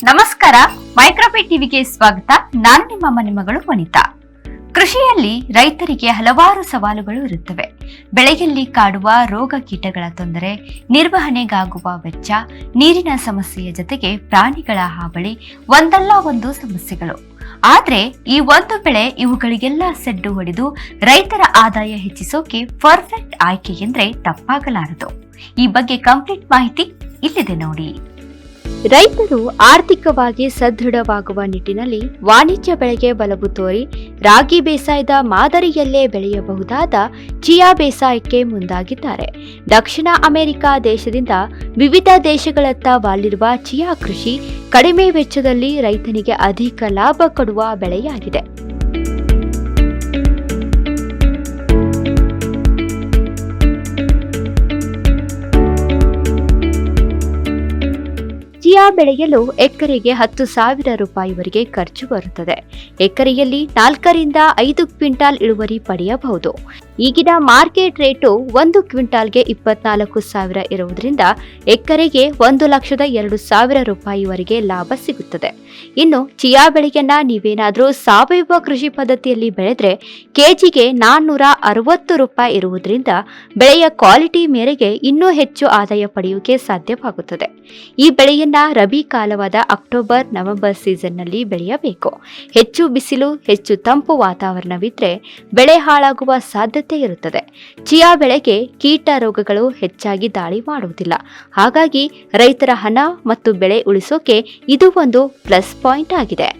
ನಮಸ್ಕಾರ, ಮೈಕ್ರೋಬಿ ಟಿವಿಗೆ ಸ್ವಾಗತ. ನಾನು ನಿಮ್ಮ ಮನೆ ಮಗಳು ವನಿತಾ. ಕೃಷಿಯಲ್ಲಿ ರೈತರಿಗೆ ಹಲವಾರು ಸವಾಲುಗಳು ಇರುತ್ತವೆ. ಬೆಳೆಯಲ್ಲಿ ಕಾಡುವ ರೋಗ ಕೀಟಗಳ ತೊಂದರೆ, ನಿರ್ವಹಣೆಗಾಗುವ ವೆಚ್ಚ, ನೀರಿನ ಸಮಸ್ಯೆಯ ಜೊತೆಗೆ ಪ್ರಾಣಿಗಳ ಹಾವಳಿ ಒಂದಲ್ಲ ಒಂದು ಸಮಸ್ಯೆಗಳು. ಆದ್ರೆ ಈ ಒಂದು ಬೆಳೆ ಇವುಗಳಿಗೆಲ್ಲ ಸೆಡ್ಡು ಹೊಡೆದು ರೈತರ ಆದಾಯ ಹೆಚ್ಚಿಸೋಕೆ ಪರ್ಫೆಕ್ಟ್ ಆಯ್ಕೆ ಎಂದ್ರೆ ತಪ್ಪಾಗಲಾರದು. ಈ ಬಗ್ಗೆ ಕಂಪ್ಲೀಟ್ ಮಾಹಿತಿ ಇಲ್ಲಿದೆ ನೋಡಿ. ರೈತರು ಆರ್ಥಿಕವಾಗಿ ಸದೃಢವಾಗುವ ನಿಟ್ಟಿನಲ್ಲಿ ವಾಣಿಜ್ಯ ಬೆಳೆಗೆ ಒಲವು ತೋರಿ ರಾಗಿ ಬೇಸಾಯದ ಮಾದರಿಯಲ್ಲೇ ಬೆಳೆಯಬಹುದಾದ ಚಿಯಾ ಬೇಸಾಯಕ್ಕೆ ಮುಂದಾಗಿದ್ದಾರೆ. ದಕ್ಷಿಣ ಅಮೆರಿಕ ದೇಶದಿಂದ ವಿವಿಧ ದೇಶಗಳತ್ತ ವಾಲಿರುವ ಚಿಯಾ ಕೃಷಿ ಕಡಿಮೆ ವೆಚ್ಚದಲ್ಲಿ ರೈತನಿಗೆ ಅಧಿಕ ಲಾಭ ಕೊಡುವ ಬೆಳೆಯಾಗಿದೆ. ಚಿಯಾ ಬೆಳೆಯಲು ಎಕರೆಗೆ 10,000 ರೂಪಾಯಿವರೆಗೆ ಖರ್ಚು ಬರುತ್ತದೆ. ಎಕರೆಯಲ್ಲಿ 4 ರಿಂದ 5 ಕ್ವಿಂಟಾಲ್ ಇಳುವರಿ ಪಡೆಯಬಹುದು. ಈಗಿನ ಮಾರ್ಕೆಟ್ ರೇಟು 1 ಕ್ವಿಂಟಾಲ್ಗೆ 24,000 ಇರುವುದರಿಂದ ಎಕರೆಗೆ 1,02,000 ರೂಪಾಯಿವರೆಗೆ ಲಾಭ ಸಿಗುತ್ತದೆ. ಇನ್ನು ಚಿಯಾ ಬೆಳೆಯನ್ನ ನೀವೇನಾದ್ರೂ ಸಾವಯವ ಕೃಷಿ ಪದ್ಧತಿಯಲ್ಲಿ ಬೆಳೆದ್ರೆ ಕೆಜಿಗೆ 460 ರೂಪಾಯಿ ಇರುವುದರಿಂದ ಬೆಳೆಯ ಕ್ವಾಲಿಟಿ ಮೇರೆಗೆ ಇನ್ನೂ ಹೆಚ್ಚು ಆದಾಯ ಪಡೆಯುವುದಕ್ಕೆ ಸಾಧ್ಯವಾಗುತ್ತದೆ. ಈ ಬೆಳೆಯನ್ನ ರಬಿ ಕಾಲವಾದ ಅಕ್ಟೋಬರ್ ನವೆಂಬರ್ ಸೀಸನ್ನಲ್ಲಿ ಬೆಳೆಯಬೇಕು. ಹೆಚ್ಚು ಬಿಸಿಲು, ಹೆಚ್ಚು ತಂಪು ವಾತಾವರಣವಿದ್ರೆ ಬೆಳೆ ಹಾಳಾಗುವ ಸಾಧ್ಯತೆ ಇರುತ್ತದೆ. ಚಿಯಾ ಬೆಳೆಗೆ ಕೀಟ ರೋಗಗಳು ಹೆಚ್ಚಾಗಿ ದಾಳಿ ಮಾಡುವುದಿಲ್ಲ. ಹಾಗಾಗಿ ರೈತರ ಹಣ ಮತ್ತು ಬೆಳೆ ಉಳಿಸೋಕೆ ಇದು ಒಂದು ಪ್ಲಸ್ ಪಾಯಿಂಟ್ ಆಗಿದೆ.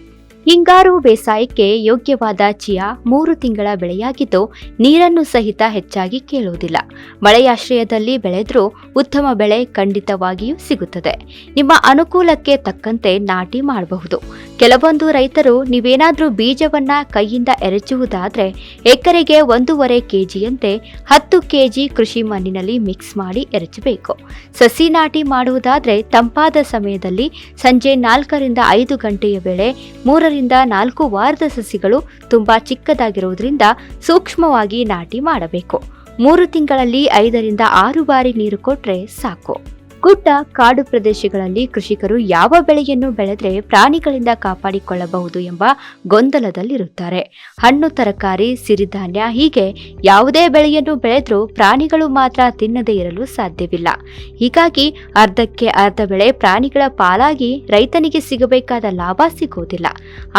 ಹಿಂಗಾರು ಬೇಸಾಯಕ್ಕೆ ಯೋಗ್ಯವಾದ ಚಿಯಾ 3 ತಿಂಗಳ ಬೆಳೆಯಾಗಿದ್ದು ನೀರನ್ನು ಸಹಿತ ಹೆಚ್ಚಾಗಿ ಕೇಳುವುದಿಲ್ಲ. ಮಳೆಯಾಶ್ರಯದಲ್ಲಿ ಬೆಳೆದ್ರೂ ಉತ್ತಮ ಬೆಳೆ ಖಂಡಿತವಾಗಿಯೂ ಸಿಗುತ್ತದೆ. ನಿಮ್ಮ ಅನುಕೂಲಕ್ಕೆ ತಕ್ಕಂತೆ ನಾಟಿ ಮಾಡಬಹುದು. ಕೆಲವೊಂದು ರೈತರು ನೀವೇನಾದ್ರೂ ಬೀಜವನ್ನ ಕೈಯಿಂದ ಎರಚುವುದಾದ್ರೆ ಎಕರೆಗೆ 1.5 ಕೆಜಿಯಂತೆ 10 ಕೆಜಿ ಕೃಷಿ ಮಣ್ಣಿನಲ್ಲಿ ಮಿಕ್ಸ್ ಮಾಡಿ ಎರಚಬೇಕು. ಸಸಿ ನಾಟಿ ಮಾಡುವುದಾದ್ರೆ ತಂಪಾದ ಸಮಯದಲ್ಲಿ ಸಂಜೆ 4 ರಿಂದ 5 ಗಂಟೆಯ ವೇಳೆ 3 ರಿಂದ 4 ವಾರದ ಸಸಿಗಳು ತುಂಬಾ ಚಿಕ್ಕದಾಗಿರುವುದರಿಂದ ಸೂಕ್ಷ್ಮವಾಗಿ ನಾಟಿ ಮಾಡಬೇಕು. 3 ತಿಂಗಳಲ್ಲಿ 5 ರಿಂದ 6 ಬಾರಿ ನೀರು ಕೊಟ್ರೆ ಸಾಕು. ಗುಡ್ಡ ಕಾಡು ಪ್ರದೇಶಗಳಲ್ಲಿ ಕೃಷಿಕರು ಯಾವ ಬೆಳೆಯನ್ನು ಬೆಳೆದ್ರೆ ಪ್ರಾಣಿಗಳಿಂದ ಕಾಪಾಡಿಕೊಳ್ಳಬಹುದು ಎಂಬ ಗೊಂದಲದಲ್ಲಿರುತ್ತಾರೆ. ಹಣ್ಣು, ತರಕಾರಿ, ಸಿರಿಧಾನ್ಯ ಹೀಗೆ ಯಾವುದೇ ಬೆಳೆಯನ್ನು ಬೆಳೆದ್ರೂ ಪ್ರಾಣಿಗಳು ಮಾತ್ರ ತಿನ್ನದೇ ಇರಲು ಸಾಧ್ಯವಿಲ್ಲ. ಹೀಗಾಗಿ ಅರ್ಧಕ್ಕೆ ಅರ್ಧ ಬೆಳೆ ಪ್ರಾಣಿಗಳ ಪಾಲಾಗಿ ರೈತನಿಗೆ ಸಿಗಬೇಕಾದ ಲಾಭ ಸಿಗುವುದಿಲ್ಲ.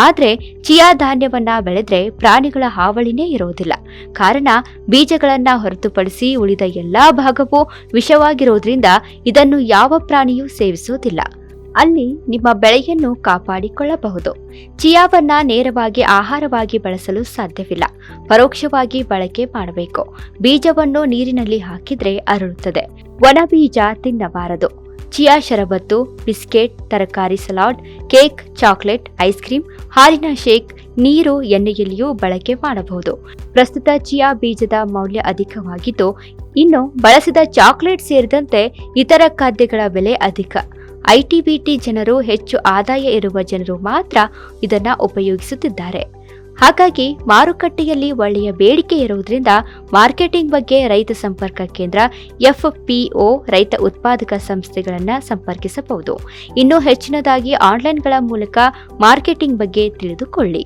ಆದ್ರೆ ಚಿಯಾ ಧಾನ್ಯವನ್ನ ಬೆಳೆದ್ರೆ ಪ್ರಾಣಿಗಳ ಹಾವಳಿನೇ ಇರೋದಿಲ್ಲ. ಕಾರಣ ಬೀಜಗಳನ್ನ ಹೊರತುಪಡಿಸಿ ಉಳಿದ ಎಲ್ಲಾ ಭಾಗವೂ ವಿಷವಾಗಿರೋದ್ರಿಂದ ಇದನ್ನು ಯಾವ ಪ್ರಾಣಿಯೂ ಸೇವಿಸುವುದಿಲ್ಲ. ಅಲ್ಲಿ ನಿಮ್ಮ ಬೆಳೆಯನ್ನು ಕಾಪಾಡಿಕೊಳ್ಳಬಹುದು. ಚಿಯಾವನ್ನ ನೇರವಾಗಿ ಆಹಾರವಾಗಿ ಬಳಸಲು ಸಾಧ್ಯವಿಲ್ಲ. ಪರೋಕ್ಷವಾಗಿ ಬಳಕೆ ಮಾಡಬೇಕು. ಬೀಜವನ್ನು ನೀರಿನಲ್ಲಿ ಹಾಕಿದ್ರೆ ಅರಳುತ್ತದೆ. ಒಣ ಬೀಜ ತಿನ್ನಬಾರದು. ಚಿಯಾ ಶರಬತ್ತು, ಬಿಸ್ಕೆಟ್, ತರಕಾರಿ salad, cake, chocolate, ice cream, ಹಾಲಿನ ಶೇಕ್, ನೀರು, ಎಣ್ಣೆಯಲ್ಲಿಯೂ ಬಳಕೆ ಮಾಡಬಹುದು. ಪ್ರಸ್ತುತ ಚಿಯಾ ಬೀಜದ ಮೌಲ್ಯ ಅಧಿಕವಾಗಿದ್ದು ಇನ್ನು ಬಳಸಿದ ಚಾಕ್ಲೇಟ್ ಸೇರಿದಂತೆ ಇತರ ಖಾದ್ಯಗಳ ಬೆಲೆ ಅಧಿಕ. ಐಟಿ-ಬಿಟಿ ಜನರು, ಹೆಚ್ಚು ಆದಾಯ ಇರುವ ಜನರು ಮಾತ್ರ ಇದನ್ನ ಉಪಯೋಗಿಸುತ್ತಿದ್ದಾರೆ. ಹಾಗಾಗಿ ಮಾರುಕಟ್ಟೆಯಲ್ಲಿ ಒಳ್ಳೆಯ ಬೇಡಿಕೆ ಇರುವುದರಿಂದ ಮಾರ್ಕೆಟಿಂಗ್ ಬಗ್ಗೆ ರೈತ ಸಂಪರ್ಕ ಕೇಂದ್ರ FPO ರೈತ ಉತ್ಪಾದಕ ಸಂಸ್ಥೆಗಳನ್ನು ಸಂಪರ್ಕಿಸಬಹುದು. ಇನ್ನೂ ಹೆಚ್ಚಿನದಾಗಿ ಆನ್ಲೈನ್ಗಳ ಮೂಲಕ ಮಾರ್ಕೆಟಿಂಗ್ ಬಗ್ಗೆ ತಿಳಿದುಕೊಳ್ಳಿ.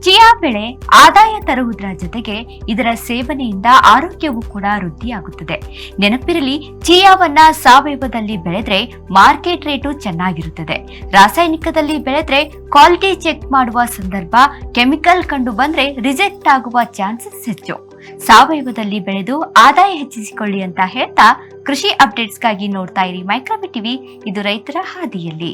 ಚಿಯಾ ಬೆಳೆ ಆದಾಯ ತರುವುದರ ಜೊತೆಗೆ ಇದರ ಸೇವನೆಯಿಂದ ಆರೋಗ್ಯವೂ ಕೂಡ ವೃದ್ಧಿಯಾಗುತ್ತದೆ. ನೆನಪಿರಲಿ, ಚಿಯಾವನ್ನ ಸಾವಯವದಲ್ಲಿ ಬೆಳೆದ್ರೆ ಮಾರ್ಕೆಟ್ ರೇಟು ಚೆನ್ನಾಗಿರುತ್ತದೆ. ರಾಸಾಯನಿಕದಲ್ಲಿ ಬೆಳೆದ್ರೆ ಕ್ವಾಲಿಟಿ ಚೆಕ್ ಮಾಡುವ ಸಂದರ್ಭ ಕೆಮಿಕಲ್ ಕಂಡು ಬಂದ್ರೆ ರಿಜೆಕ್ಟ್ ಆಗುವ ಚಾನ್ಸಸ್ ಹೆಚ್ಚು. ಸಾವಯವದಲ್ಲಿ ಬೆಳೆದು ಆದಾಯ ಹೆಚ್ಚಿಸಿಕೊಳ್ಳಿ ಅಂತ ಹೇಳ್ತಾ ಕೃಷಿ ಅಪ್ಡೇಟ್ಸ್ಗಾಗಿ ನೋಡ್ತಾ ಇರಿ ಮೈಕ್ರೋಬಿ ಟಿವಿ. ಇದು ರೈತರ ಹಾದಿಯಲ್ಲಿ.